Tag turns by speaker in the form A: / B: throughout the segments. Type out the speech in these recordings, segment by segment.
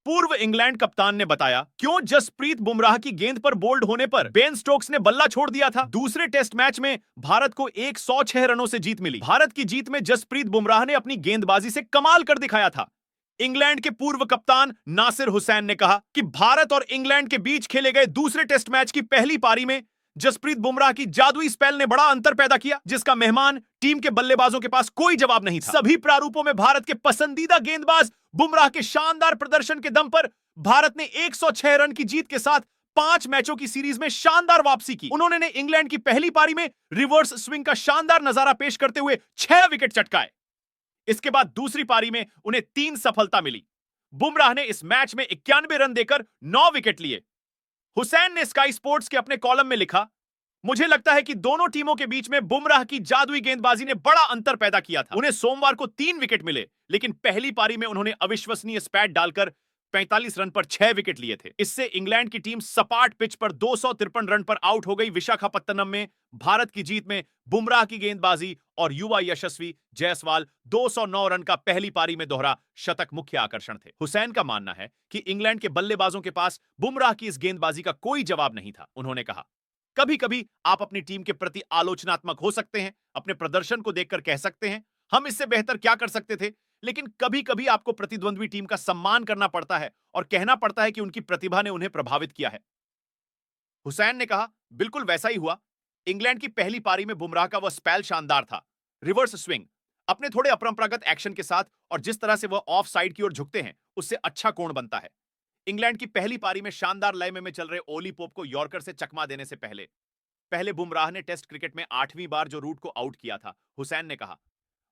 A: पूर्व इंग्लैंड कप्तान ने बताया क्यों जसप्रीत बुमराह की गेंद पर बोल्ड होने पर बेन स्टोक्स ने बल्ला छोड़ दिया था। दूसरे टेस्ट मैच में भारत को 106 रनों से जीत मिली। भारत की जीत में जसप्रीत बुमराह ने अपनी गेंदबाजी से कमाल कर दिखाया था। इंग्लैंड के पूर्व कप्तान नासिर हुसैन ने कहा कि भारत और इंग्लैंड के बीच खेले गए दूसरे टेस्ट मैच की पहली पारी में जसप्रीत बुमराह की जादुई स्पेल ने बड़ा अंतर पैदा किया, जिसका मेहमान टीम के बल्लेबाजों के पास कोई जवाब नहीं था। सभी प्रारूपों में भारत के पसंदीदा गेंदबाज बुमराह के शानदार प्रदर्शन के दम पर भारत ने 106 रन की जीत के साथ 5 मैचों की सीरीज में शानदार वापसी की। उन्होंने इंग्लैंड की पहली पारी में रिवर्स स्विंग का शानदार नजारा पेश करते हुए 6 विकेट चटकाए। इसके बाद दूसरी पारी में उन्हें 3 सफलता मिली। बुमराह ने इस मैच में 91 रन देकर 9 विकेट लिए। हुसैन ने स्काई स्पोर्ट्स के अपने कॉलम में लिखा, मुझे लगता है कि दोनों टीमों के बीच में बुमराह की जादुई गेंदबाजी ने बड़ा अंतर पैदा किया था। उन्हें सोमवार को 3 विकेट मिले, लेकिन पहली पारी में उन्होंने अविश्वसनीय स्पैट डालकर 45 रन पर 6 विकेट लिए थे। इससे इंग्लैंड की टीम सपाट पिच पर 253 रन पर आउट हो गई। विशाखापत्तनम में भारत की जीत में बुमराह की गेंदबाजी और युवा यशस्वी जायसवाल 209 रन का पहली पारी में दोहरा शतक मुख्य आकर्षण थे। हुसैन का मानना है कि इंग्लैंड के बल्लेबाजों के पास बुमराह की इस गेंदबाजी का कोई जवाब नहीं था। उन्होंने कहा, कभी कभी आप अपनी टीम के प्रति आलोचनात्मक हो सकते हैं, अपने प्रदर्शन को देखकर कह सकते हैं हम इससे बेहतर क्या कर सकते थे, लेकिन कभी कभी आपको प्रतिद्वंद्वी टीम का सम्मान करना पड़ता है और कहना पड़ता है कि उनकी प्रतिभा ने उन्हें प्रभावित किया है। हुसैन ने कहा, बिल्कुल वैसा ही हुआ। इंग्लैंड की पहली पारी में बुमराह का वह स्पेल शानदार था। रिवर्स स्विंग, अपने थोड़े अपरंपरागत एक्शन के साथ और जिस तरह से वह ऑफ साइड की ओर झुकते हैं, उससे अच्छा कोण बनता है। इंग्लैंड की पहली पारी में शानदार लय में चल रहे ओली पोप को यॉर्कर से चकमा देने से पहले बुमराह ने टेस्ट क्रिकेट में 8वीं बार जो रूट को आउट किया था। हुसैन ने कहा,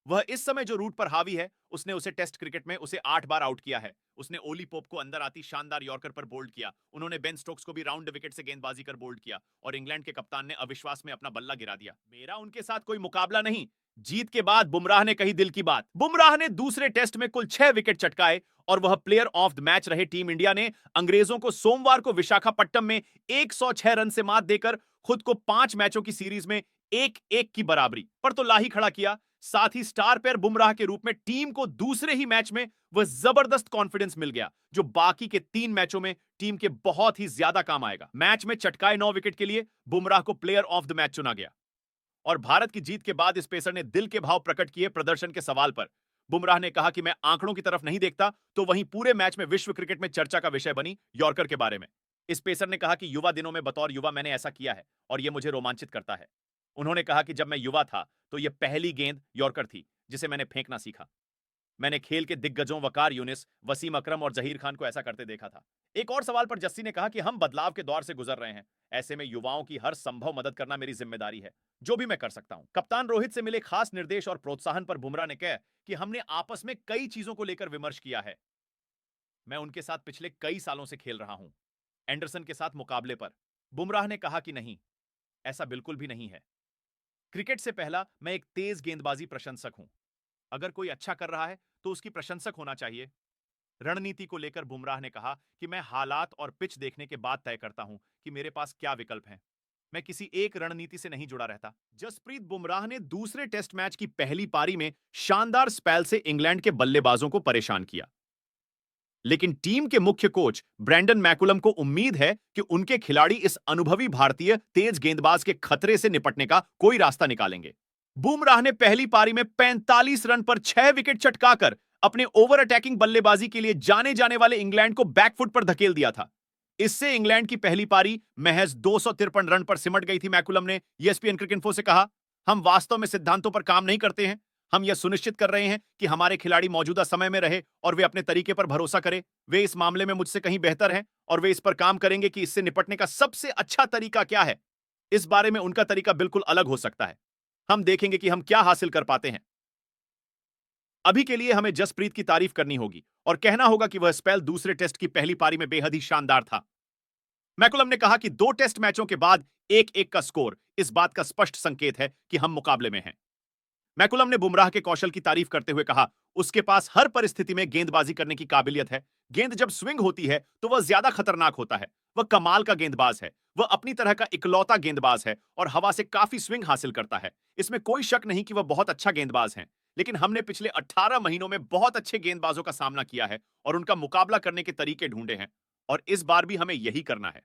A: वह इस समय जो रूट पर हावी है, उसने उसे टेस्ट क्रिकेट में उसे 8 बार आउट किया है। उसने ओली पोप को अंदर आती शानदार यॉर्कर पर बोल्ड किया। उन्होंने बेन स्टोक्स को भी राउंड विकेट से गेंदबाजी कर बोल्ड किया और इंग्लैंड के कप्तान ने अविश्वास में अपना बल्ला गिरा दिया। मेरा उनके साथ कोई मुकाबला नहीं। जीत के बाद बुमराह ने कही दिल की बात। बुमराह ने दूसरे टेस्ट में कुल 6 विकेट चटकाए और वह प्लेयर ऑफ द मैच रहे। टीम इंडिया ने अंग्रेजों को सोमवार को विशाखापट्टनम में 106 रन से मात देकर खुद को 5 मैचों की सीरीज में 1-1 की बराबरी पर तो ला ही खड़ा किया। साथ ही स्टार प्लेयर बुमराह के रूप में टीम को दूसरे ही मैच में वह जबरदस्त कॉन्फिडेंस मिल गया, जो बाकी के 3 मैचों में टीम के बहुत ही ज्यादा काम आएगा। मैच में चटकाए 9 विकेट के लिए बुमराह को प्लेयर ऑफ द मैच चुना गया। और भारत की जीत के बाद इस पेसर ने दिल के भाव प्रकट किए प्रदर्शन के सवाल पर। बुमराह ने कहा कि मैं आंकड़ों की तरफ नहीं देखता, तो वहीं पूरे मैच में विश्व क्रिकेट में चर्चा का विषय बनी यॉर्कर के बारे में। इस पेसर ने कहा कि युवा दिनों में बतौर युवा मैंने ऐसा किया है और यह मुझे रोमांचित करता है। उन्होंने कहा कि जब मैं युवा था तो यह पहली गेंद यॉर्कर थी जिसे मैंने फेंकना सीखा। मैंने खेल के दिग्गजों वकार यूनिस, वसीम अकरम और जहीर खान को ऐसा करते देखा था। एक और सवाल पर जस्सी ने कहा कि हम बदलाव के दौर से गुजर रहे हैं, ऐसे में युवाओं की हर संभव मदद करना मेरी जिम्मेदारी है, जो भी मैं कर सकता हूं। कप्तान रोहित से मिले खास निर्देश और प्रोत्साहन पर बुमराह ने कहा कि हमने आपस में कई चीजों को लेकर विमर्श किया है। मैं उनके साथ पिछले कई सालों से खेल रहा हूं। एंडरसन के साथ मुकाबले पर बुमराह ने कहा कि नहीं, ऐसा बिल्कुल भी नहीं है। क्रिकेट से पहला मैं एक तेज गेंदबाजी प्रशंसक हूं। अगर कोई अच्छा कर रहा है तो उसकी प्रशंसक होना चाहिए। रणनीति को लेकर बुमराह ने कहा कि मैं हालात और पिच देखने के बाद तय करता हूं कि मेरे पास क्या विकल्प हैं। मैं किसी एक रणनीति से नहीं जुड़ा रहता। जसप्रीत बुमराह ने दूसरे टेस्ट मैच की पहली पारी में शानदार स्पेल से इंग्लैंड के बल्लेबाजों को परेशान किया, लेकिन टीम के मुख्य कोच ब्रेंडन मैकुलम को उम्मीद है कि उनके खिलाड़ी इस अनुभवी भारतीय तेज गेंदबाज के खतरे से निपटने का कोई रास्ता निकालेंगे। बुमराह ने पहली पारी में 45 रन पर 6 विकेट चटकाकर अपने ओवर अटैकिंग बल्लेबाजी के लिए जाने जाने वाले इंग्लैंड को बैकफुट पर धकेल दिया था। इससे इंग्लैंड की पहली पारी महज 253 रन पर सिमट गई थी। मैकुलम ने ESPN क्रिकइन्फो से कहा, हम वास्तव में सिद्धांतों पर काम नहीं करते हैं। हम यह सुनिश्चित कर रहे हैं कि हमारे खिलाड़ी मौजूदा समय में रहे और वे अपने तरीके पर भरोसा करें। वे इस मामले में मुझसे कहीं बेहतर हैं और वे इस पर काम करेंगे कि इससे निपटने का सबसे अच्छा तरीका क्या है। इस बारे में उनका तरीका बिल्कुल अलग हो सकता है। हम देखेंगे कि हम क्या हासिल कर पाते हैं। अभी के लिए हमें जसप्रीत की तारीफ करनी होगी और कहना होगा कि वह स्पेल दूसरे टेस्ट की पहली पारी में बेहद ही शानदार था। मैकुलम ने कहा कि 2 टेस्ट मैचों के बाद 1-1 का स्कोर इस बात का स्पष्ट संकेत है कि हम मुकाबले में हैं। मैकुलम ने बुमराह के कौशल की तारीफ करते हुए कहा, उसके पास हर परिस्थिति में गेंदबाजी करने की काबिलियत है। गेंद जब स्विंग होती है तो वह ज्यादा खतरनाक होता है। वह कमाल का गेंदबाज है। वह अपनी तरह का इकलौता गेंदबाज है और हवा से काफी स्विंग हासिल करता है। इसमें कोई शक नहीं कि वह बहुत अच्छा गेंदबाज है। लेकिन हमने पिछले 18 महीनों में बहुत अच्छे गेंदबाजों का सामना किया है और उनका मुकाबला करने के तरीके ढूंढे हैं और इस बार भी हमें यही करना है।